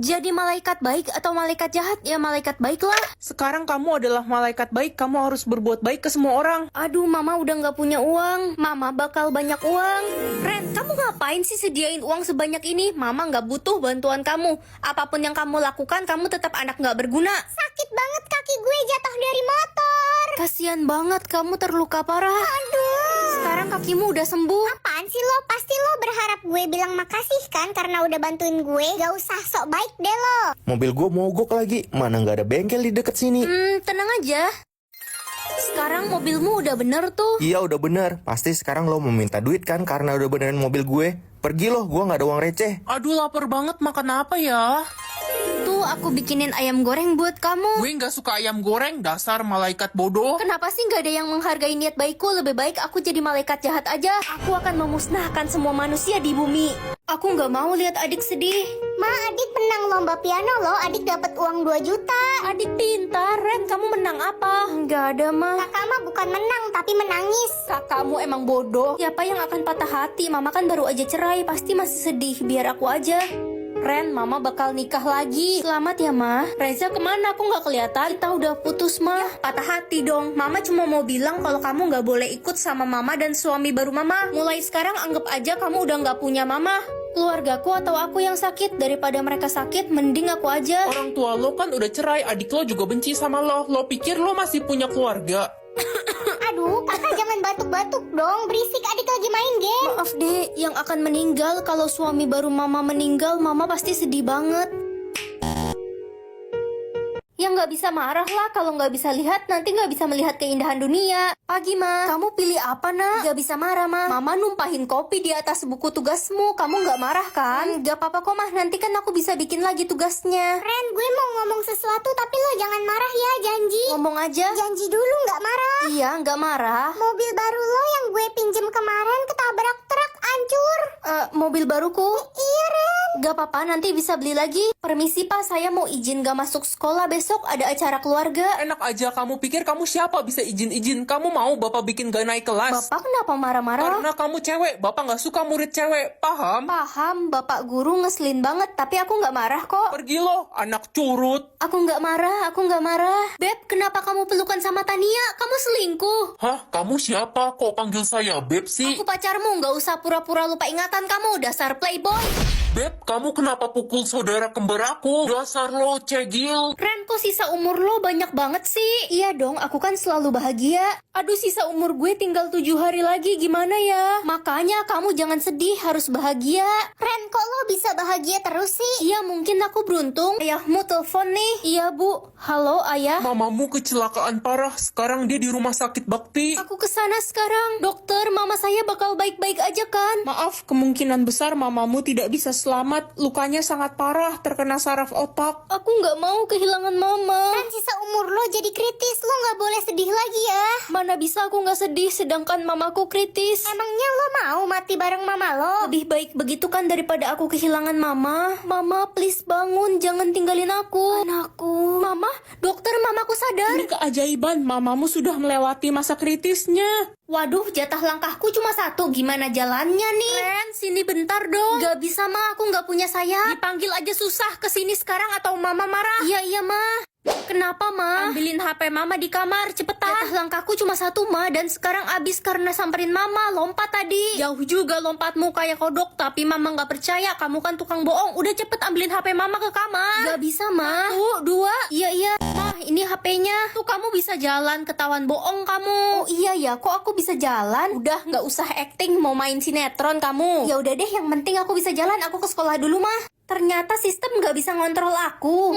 Jadi malaikat baik atau malaikat jahat? Ya malaikat baik lah. Sekarang kamu adalah malaikat baik, kamu harus berbuat baik ke semua orang. Aduh, mama udah gak punya uang. Mama bakal banyak uang. Ren, kamu ngapain sih sediain uang sebanyak ini? Mama gak butuh bantuan kamu. Apapun yang kamu lakukan, kamu tetap anak gak berguna. Sakit banget kaki gue jatuh dari motor. Kasian banget, kamu terluka parah. Aduh. Sekarang kakimu udah sembuh. Apaan sih lo? Pasti lo berharap gue bilang makasih kan karena udah bantuin gue. Gak usah sok baik deh lo. Mobil gue mogok lagi. Mana nggak ada bengkel di deket sini. Tenang aja. Sekarang mobilmu udah bener tuh. Iya udah bener. Pasti sekarang lo mau minta duit kan karena udah benerin mobil gue. Pergi lo, gue nggak ada uang receh. Aduh, lapar banget, makan apa ya? Tuh, aku bikinin ayam goreng buat kamu. Gue nggak suka ayam goreng, dasar malaikat bodoh. Kenapa sih nggak ada yang menghargai niat baikku? Lebih baik aku jadi malaikat jahat aja. Aku akan memusnahkan semua manusia di bumi. Aku nggak mau lihat adik sedih. Ma, adik menang lomba piano lo. Adik dapat uang 2 juta. Adik pintar, Ren. Kamu menang apa? Nggak ada, mah. Kakak mah bukan menang tapi menangis. Kakakmu emang bodoh. Siapa yang akan patah hati? Mama kan baru aja cerai, pasti masih sedih. Biar aku aja. Ren, Mama bakal nikah lagi. Selamat ya, Ma. Reza kemana? Aku nggak kelihatan. Kita udah putus, Ma. Patah hati dong. Mama cuma mau bilang kalau kamu nggak boleh ikut sama Mama dan suami baru Mama. Mulai sekarang anggap aja kamu udah nggak punya Mama. Keluargaku atau aku yang sakit, daripada mereka sakit, mending aku aja. Orang tua lo kan udah cerai, adik lo juga benci sama lo. Lo pikir lo masih punya keluarga? Aduh, kakak jangan batuk-batuk dong. Berisik, adik lagi main game. Maaf deh, yang akan meninggal kalau suami baru Mama meninggal, Mama pasti sedih banget. Ya nggak bisa marah lah, kalau nggak bisa lihat, nanti nggak bisa melihat keindahan dunia. Pagi, Ma. Kamu pilih apa, nak? Nggak bisa marah, Ma. Mama numpahin kopi di atas buku tugasmu. Kamu nggak marah, kan? Nggak apa-apa kok, Mah. Nanti kan aku bisa bikin lagi tugasnya. Ren, gue mau ngomong sesuatu tapi lo jangan marah ya, janji. Ngomong aja. Janji dulu nggak marah. Iya, nggak marah. Mobil baru lo yang gue pinjem kemarin ketabrak truk, hancur. Mobil baruku? Iya, Ren. Gak apa-apa, nanti bisa beli lagi. Permisi, Pak. Saya mau izin gak masuk sekolah besok. Ada acara keluarga. Enak aja, kamu pikir kamu siapa bisa izin-izin? Kamu mau bapak bikin gak naik kelas? Bapak kenapa marah-marah? Karena kamu cewek, bapak gak suka murid cewek, paham? Paham, Bapak guru ngeselin banget. Tapi aku gak marah kok. Pergi lo, anak curut. Aku gak marah, aku gak marah. Beb, kenapa kamu pelukan sama Tania? Kamu selingkuh. Hah, kamu siapa? Kok panggil saya Beb sih? Aku pacarmu, gak usah pura-pura lupa ingatan kamu. Dasar playboy. Beb, kamu kenapa pukul saudara kembar aku? Dasar lo cegil. Ren, kok sisa umur lo banyak banget sih? Iya dong, aku kan selalu bahagia. Aduh, sisa umur gue tinggal 7 hari lagi, gimana ya? Makanya kamu jangan sedih, harus bahagia. Ren, kok lo bisa bahagia terus sih? Iya, mungkin aku beruntung. Ayahmu telepon nih. Iya, Bu. Halo, Ayah. Mamamu kecelakaan parah, sekarang dia di rumah sakit bakti. Aku kesana sekarang. Dokter, mama saya bakal baik-baik aja kan? Maaf, kemungkinan besar mamamu tidak bisa selamat. Lukanya sangat parah, terkena saraf otak. Aku nggak mau kehilangan mama. Ren, sisa umur lo jadi kritis. Lo nggak boleh sedih lagi ya. Mana bisa aku nggak sedih sedangkan mamaku kritis. Emangnya lo mau mati bareng mama lo? Lebih baik begitu kan daripada aku kehilangan mama. Mama, please bangun, jangan tinggalin aku. Anakku. Mama, dokter, mamaku sadar. Ini keajaiban, mamamu sudah melewati masa kritisnya. Waduh, jatah langkahku cuma 1. Gimana jalannya nih? Ren, sini bentar dong. Gak bisa, Ma. Aku gak punya sayap. Dipanggil aja susah. Kesini sekarang atau mama marah. Iya, Ma. Kenapa, Ma? Ambilin HP mama di kamar, cepetan. Jatah langkahku cuma 1, Ma. Dan sekarang abis karena samperin mama. Lompat tadi. Jauh juga lompatmu kayak kodok. Tapi mama gak percaya. Kamu kan tukang bohong. Udah cepet ambilin HP mama ke kamar. Gak bisa, Ma. 1, 2. Iya. Ma, ini HP-nya. Tuh kamu bisa jalan, ketahuan bohong kamu. Oh iya ya, kok aku bisa jalan? Udah, gak usah acting, mau main sinetron kamu. Ya udah deh, yang penting aku bisa jalan. Aku ke sekolah dulu, mah. Ternyata sistem gak bisa ngontrol aku.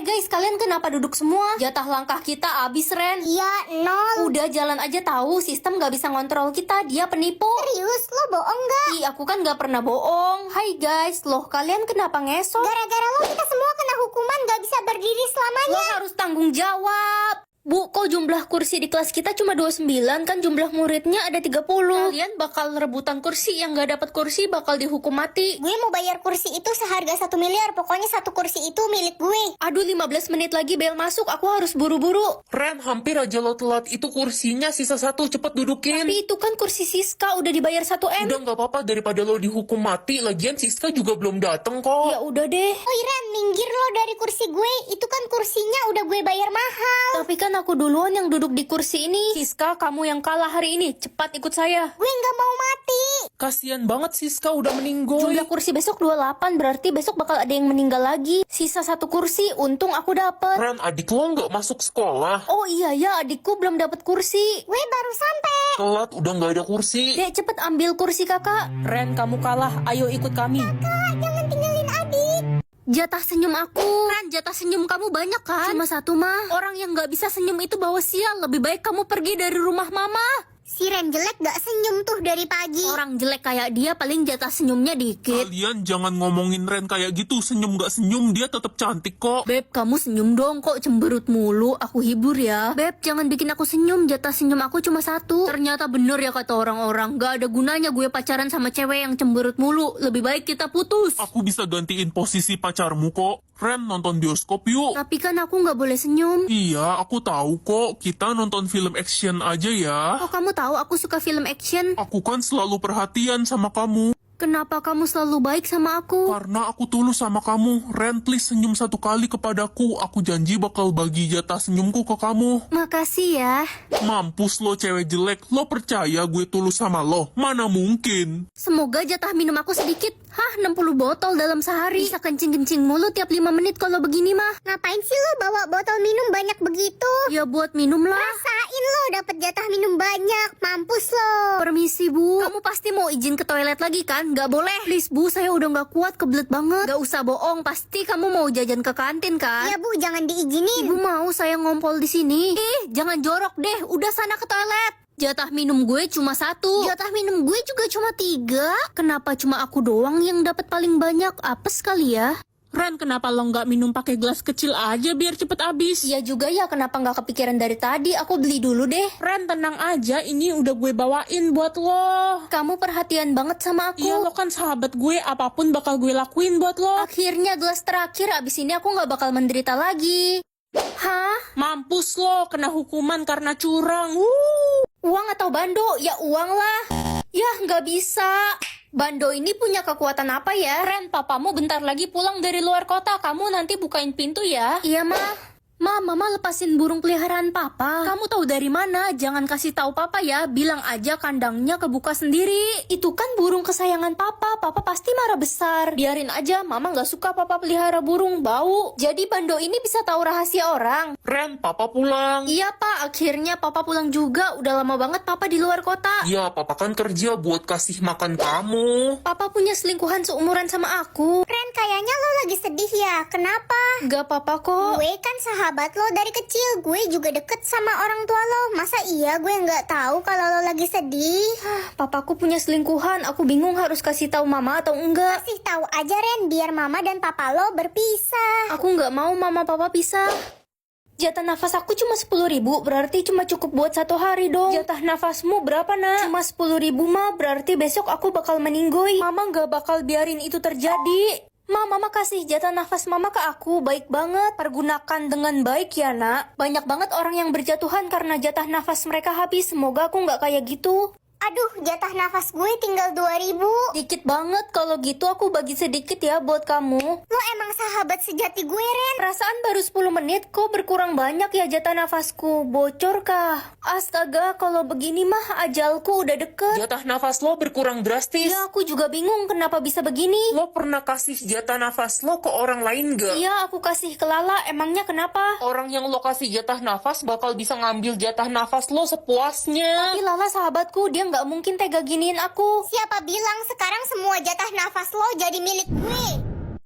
Guys, kalian kenapa duduk semua? Jatah langkah kita abis, Ren. Iya, 0. Udah jalan aja tahu, sistem gak bisa ngontrol kita. Dia penipu. Serius, lo bohong gak? Ih, aku kan gak pernah bohong. Hai guys, loh kalian kenapa ngesot? Gara-gara lo kita semua kena hukuman gak bisa berdiri selamanya. Lo harus tanggung jawab. Bu, kok jumlah kursi di kelas kita cuma 29 kan jumlah muridnya ada 30. Kalian bakal rebutan kursi, yang gak dapat kursi bakal dihukum mati. Gue mau bayar kursi itu seharga 1 miliar. Pokoknya satu kursi itu milik gue. Aduh, 15 menit lagi bel masuk, aku harus buru-buru. Ren, hampir aja lo telat. Itu kursinya sisa 1, cepet dudukin. Tapi itu kan kursi Siska, udah dibayar 1M. Udah nggak apa-apa daripada lo dihukum mati. Lagian Siska juga belum dateng kok. Ya udah deh. Woi Ren, minggir lo dari kursi gue. Itu kan kursinya udah gue bayar mahal. Tapi kan aku duluan yang duduk di kursi ini. Siska, kamu yang kalah hari ini. Cepat ikut saya. Gue nggak mau mati. Kasian banget Siska udah meninggoy. Jumlah kursi besok 28, berarti besok bakal ada yang meninggal lagi. Sisa 1 kursi, untung aku dapet. Ren, adik lo nggak masuk sekolah. Oh iya ya, adikku belum dapat kursi. Gue baru sampai. Telat, udah nggak ada kursi. Dek, cepet ambil kursi kakak. Ren, kamu kalah. Ayo ikut kami. Kak, jangan tinggalin adik. Jatah senyum aku. Ran, jatah senyum kamu banyak kan? Cuma 1 mah. Orang yang gak bisa senyum itu bawa sial. Lebih baik kamu pergi dari rumah mama. Si Ren jelek gak senyum tuh dari pagi. Orang jelek kayak dia paling jatah senyumnya dikit. Kalian jangan ngomongin Ren kayak gitu. Senyum nggak senyum, dia tetap cantik kok. Beb, kamu senyum dong, kok cemberut mulu. Aku hibur ya. Beb, jangan bikin aku senyum. Jatah senyum aku cuma 1. Ternyata bener ya kata orang-orang. Gak ada gunanya gue pacaran sama cewek yang cemberut mulu. Lebih baik kita putus. Aku bisa gantiin posisi pacarmu kok. Ren, nonton bioskop yuk. Tapi kan aku gak boleh senyum. Iya, aku tahu kok. Kita nonton film action aja ya. Kok kamu tahu aku suka film action? Aku kan selalu perhatian sama kamu. Kenapa kamu selalu baik sama aku? Karena aku tulus sama kamu. Ren, please senyum 1 kali kepadaku. Aku janji bakal bagi jatah senyumku ke kamu. Makasih ya. Mampus lo cewek jelek. Lo percaya gue tulus sama lo? Mana mungkin. Semoga jatah minum aku sedikit. Hah, 60 botol dalam sehari. Bisa kencing-kencing mulu tiap 5 menit kalau begini mah. Ngapain sih lo bawa botol minum banyak begitu? Ya buat minum lah. Rasain lo dapet jatah minum banyak. Mampus lo. Permisi bu. Kamu pasti mau izin ke toilet lagi kan? Gak boleh. Please bu, saya udah gak kuat, kebelet banget. Gak usah bohong, pasti kamu mau jajan ke kantin kan? Ya bu, jangan diizinin. Ibu mau saya ngompol di sini. Jangan jorok deh. Udah sana ke toilet. Jatah minum gue cuma 1. Jatah minum gue juga cuma 3. Kenapa cuma aku doang yang dapat paling banyak? Apes kali ya? Ren, kenapa lo nggak minum pakai gelas kecil aja biar cepet habis? Iya juga ya, kenapa nggak kepikiran dari tadi? Aku beli dulu deh. Ren, tenang aja, ini udah gue bawain buat lo. Kamu perhatian banget sama aku. Iya, lo kan sahabat gue, apapun bakal gue lakuin buat lo. Akhirnya gelas terakhir, abis ini aku nggak bakal menderita lagi. Hah? Mampus lo, kena hukuman karena curang. Uang atau bando? Ya uang lah. Ya nggak bisa. Bando ini punya kekuatan apa ya? Ren, papamu bentar lagi pulang dari luar kota. Kamu nanti bukain pintu ya. Iya, Ma. Ma, Mama lepasin burung peliharaan Papa. Kamu tahu dari mana? Jangan kasih tahu Papa ya. Bilang aja kandangnya kebuka sendiri. Itu kan burung kesayangan Papa. Papa pasti marah besar. Biarin aja, Mama nggak suka Papa pelihara burung, bau. Jadi Bando ini bisa tahu rahasia orang. Ren, Papa pulang. Iya, Pak. Akhirnya Papa pulang juga. Udah lama banget Papa di luar kota. Iya, Papa kan kerja buat kasih makan kamu. Papa punya selingkuhan seumuran sama aku. Ren, kayaknya lo lagi sedih ya. Kenapa? Gak apa-apa kok. Gue kan sahabat lo dari kecil. Gue juga deket sama orang tua lo. Masa iya gue nggak tahu kalau lo lagi sedih? Papaku punya selingkuhan. Aku bingung harus kasih tahu Mama atau enggak. Kasih tahu aja Ren, biar Mama dan Papa lo berpisah. Aku nggak mau Mama Papa pisah. Jatah nafas aku cuma 10.000, berarti cuma cukup buat 1 hari dong. Jatah nafasmu berapa nak? Cuma 10.000 mah, berarti besok aku bakal meninggoy. Mama nggak bakal biarin itu terjadi. Mama kasih jatah nafas Mama ke aku, baik banget. Pergunakan dengan baik ya nak. Banyak banget orang yang berjatuhan karena jatah nafas mereka habis. Semoga aku nggak kayak gitu. Aduh, jatah nafas gue tinggal 2.000. Dikit banget, kalau gitu aku bagi sedikit ya buat kamu. Lo emang sahabat sejati gue, Ren. Perasaan baru 10 menit kok berkurang banyak ya jatah nafasku. Bocor kah? Astaga, kalau begini mah ajalku udah deket. Jatah nafas lo berkurang drastis. Ya, aku juga bingung kenapa bisa begini. Lo pernah kasih jatah nafas lo ke orang lain gak? Iya, aku kasih ke Lala. Emangnya kenapa? Orang yang lo kasih jatah nafas bakal bisa ngambil jatah nafas lo sepuasnya. Tapi Lala sahabatku, dia nggak mungkin tega giniin aku. Siapa bilang sekarang semua jatah nafas lo jadi milik gue?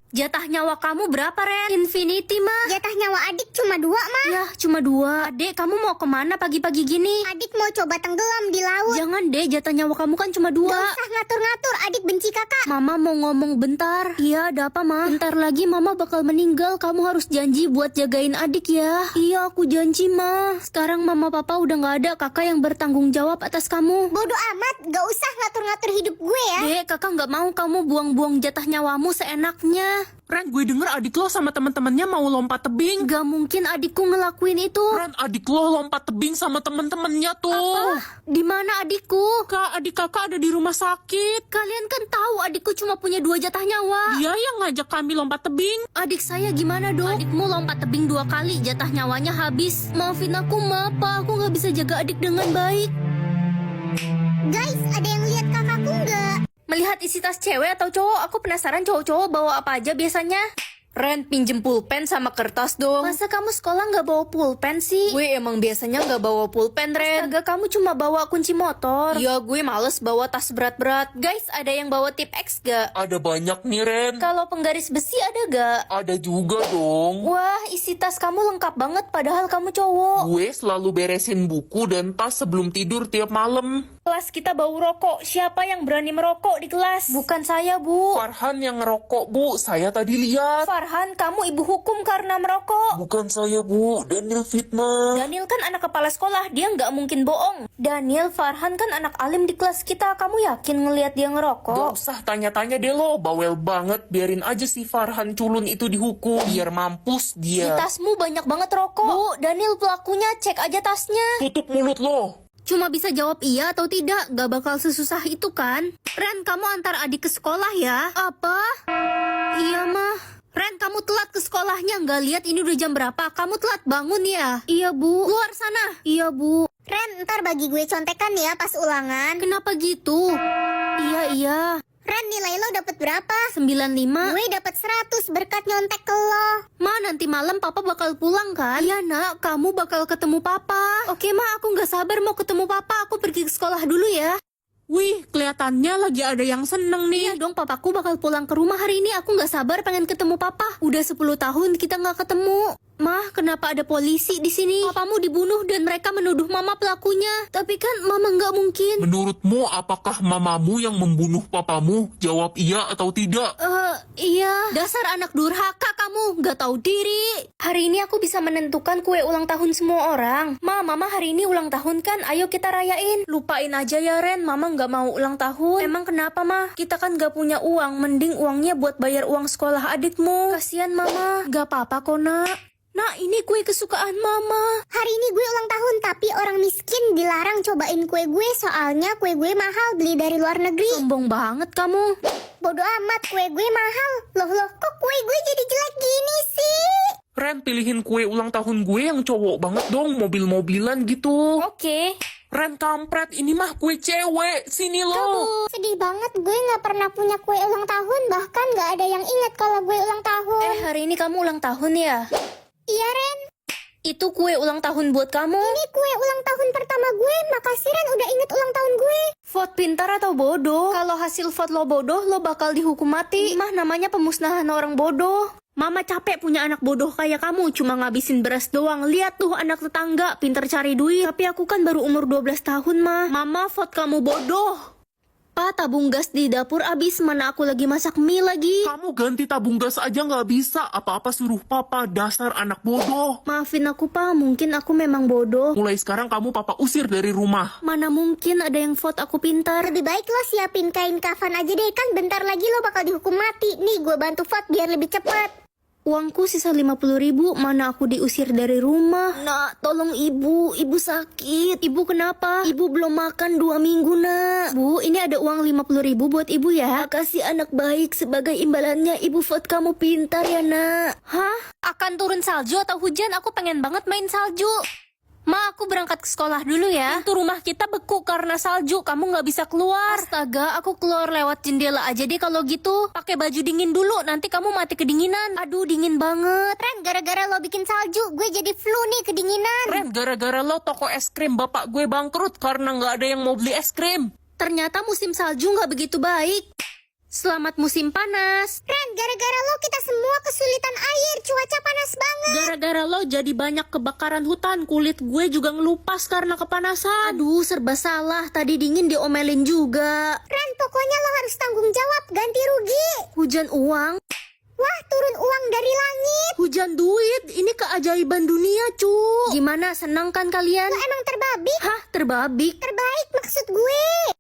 Jatah nyawa kamu berapa, Ren? Infinity, mah. Jatah nyawa adik cuma 2, Ma. Ya, cuma 2. Adek, kamu mau kemana pagi-pagi gini? Adik mau coba tenggelam di laut. Jangan deh, jatah nyawa kamu kan cuma 2. Gak usah ngatur-ngatur, adik benci kakak. Mama mau ngomong bentar. Iya, ada apa, Ma? Bentar lagi Mama bakal meninggal. Kamu harus janji buat jagain adik ya. Iya, aku janji, Ma. Sekarang Mama Papa udah gak ada. Kakak yang bertanggung jawab atas kamu. Bodoh amat, gak usah ngatur-ngatur hidup gue ya. Dek, kakak gak mau kamu buang-buang jatah nyawamu seenaknya. Ren, gue denger adik lo sama teman-temannya mau lompat tebing. Gak mungkin adikku ngelakuin itu. Ren, adik lo lompat tebing sama teman-temannya tuh. Di mana adikku? Kak, adik kakak ada di rumah sakit. Kalian kan tahu adikku cuma punya 2 jatah nyawa. Dia yang ngajak kami lompat tebing. Adik saya gimana dong? Adikmu lompat tebing 2 kali, jatah nyawanya habis. Maafin aku, Ma, Pa. Aku gak bisa jaga adik dengan baik. Guys, ada yang lihat kakakku nggak? Melihat isi tas cewek atau cowok, aku penasaran cowok-cowok bawa apa aja biasanya. Ren, pinjem pulpen sama kertas dong. Masa kamu sekolah nggak bawa pulpen sih? Gue emang biasanya nggak bawa pulpen, Ren. Astaga, kamu cuma bawa kunci motor. Iya, gue males bawa tas berat-berat. Guys, ada yang bawa tip X gak? Ada banyak nih, Ren. Kalau penggaris besi ada gak? Ada juga dong. Wah, isi tas kamu lengkap banget padahal kamu cowok. Gue selalu beresin buku dan tas sebelum tidur tiap malam. Kelas kita bau rokok. Siapa yang berani merokok di kelas? Bukan saya, Bu. Farhan yang ngerokok, Bu. Saya tadi lihat. Farhan, kamu ibu hukum karena merokok. Bukan saya, Bu. Daniel fitnah. Daniel kan anak kepala sekolah, dia nggak mungkin bohong. Daniel, Farhan kan anak alim di kelas kita. Kamu yakin ngelihat dia Gak ngerokok? usah tanya-tanya deh lo. Bawel banget. Biarin aja si Farhan culun itu dihukum. Biar mampus Di dia. tasmu banyak banget rokok. Bu, Daniel pelakunya, cek aja tasnya. Tutup mulut lo. Cuma bisa jawab iya atau tidak, gak bakal sesusah itu kan? Ren, kamu antar adik ke sekolah ya? Apa? Iya, Mah. Ren, kamu telat ke sekolahnya, nggak lihat ini udah jam berapa? Kamu telat bangun ya? Iya, Bu. Keluar sana. Iya, Bu. Ren, ntar bagi gue contekan ya pas ulangan. Kenapa gitu? Iya. Ren, nilai lo dapet berapa? 95. Gue dapet 100 berkat nyontek ke lo. Ma, nanti malam papa bakal pulang kan? Iya, Nak. Kamu bakal ketemu papa. Oke, Ma. Aku nggak sabar mau ketemu papa. Aku pergi ke sekolah dulu ya. Wih, kelihatannya lagi ada yang seneng nih. Iya dong, papaku bakal pulang ke rumah hari ini. Aku nggak sabar pengen ketemu papa. Udah 10 tahun kita nggak ketemu. Mah, kenapa ada polisi di sini? Papamu dibunuh dan mereka menuduh mama pelakunya. Tapi kan mama nggak mungkin. Menurutmu, apakah mamamu yang membunuh papamu? Jawab iya atau tidak. Iya. Dasar anak durhaka kamu, nggak tahu diri. Hari ini aku bisa menentukan kue ulang tahun semua orang. Mama hari ini ulang tahun kan? Ayo kita rayain. Lupain aja ya, Ren. Mama nggak mau ulang tahun. Emang kenapa, Mah? Kita kan nggak punya uang. Mending uangnya buat bayar uang sekolah adikmu. Kasian Mama. Nggak apa-apa kok, Nak. Nah, ini kue kesukaan Mama. Hari ini gue ulang tahun, tapi orang miskin dilarang cobain kue gue. Soalnya kue gue mahal, beli dari luar negeri. Sombong banget kamu. Bodoh amat, kue gue mahal. Loh, kok kue gue jadi jelek gini sih? Ren, pilihin kue ulang tahun gue yang cowok banget dong, mobil-mobilan gitu. Oke. Ren, kampret, ini mah kue cewek. Sini lo. Sedih banget, gue gak pernah punya kue ulang tahun. Bahkan gak ada yang ingat kalau gue ulang tahun. Hari ini kamu ulang tahun ya? Iya, Ren. Itu kue ulang tahun buat kamu. Ini kue ulang tahun pertama gue. Makasih, Ren, udah inget ulang tahun gue. Vote pintar atau bodoh? Kalau hasil vote lo bodoh, lo bakal dihukum mati. Mah, namanya pemusnahan orang bodoh. Mama capek punya anak bodoh kayak kamu, cuma ngabisin beras doang. Lihat tuh anak tetangga, pinter cari duit. Tapi aku kan baru umur 12 tahun, Mah. Mama vote kamu bodoh. Pa, tabung gas di dapur abis, mana aku lagi masak mie lagi. Kamu ganti tabung gas aja nggak bisa. Apa-apa suruh papa, dasar anak bodoh. Maafin aku, Pa, mungkin aku memang bodoh. Mulai sekarang kamu papa usir dari rumah. Mana mungkin ada yang vote aku pintar. Lebih baik lo siapin kain kafan aja deh. Kan bentar lagi lo bakal dihukum mati. Nih, gue bantu vote biar lebih cepat. Uangku sisa 50.000, mana aku diusir dari rumah. Nak, tolong ibu sakit. Ibu kenapa? Ibu belum makan 2 minggu, Nak. Bu, ini ada uang 50.000 buat ibu ya. Makasih anak baik, sebagai imbalannya ibu vote kamu pintar ya, Nak. Hah? Akan turun salju atau hujan? Aku pengen banget main salju. Ma, aku berangkat ke sekolah dulu ya. Pintu rumah kita beku karena salju. Kamu nggak bisa keluar. Astaga, aku keluar lewat jendela aja deh kalau gitu. Pakai baju dingin dulu, nanti kamu mati kedinginan. Aduh, dingin banget. Ren, gara-gara lo bikin salju, gue jadi flu nih, kedinginan. Ren, gara-gara lo toko es krim bapak gue bangkrut karena nggak ada yang mau beli es krim. Ternyata musim salju nggak begitu baik. Selamat musim panas. Ren, gara-gara lo kita semua kesulitan air, cuaca panas banget. Gara-gara lo jadi banyak kebakaran hutan, kulit gue juga ngelupas karena kepanasan. Aduh, serba salah. Tadi dingin diomelin juga. Ren, pokoknya lo harus tanggung jawab, ganti rugi. Hujan uang, Wah, turun uang dari langit. hujan duit. Ini keajaiban dunia, cu. Gimana, senang kan kalian? Lo emang terbabik. Hah, terbabik? Terbaik maksud gue.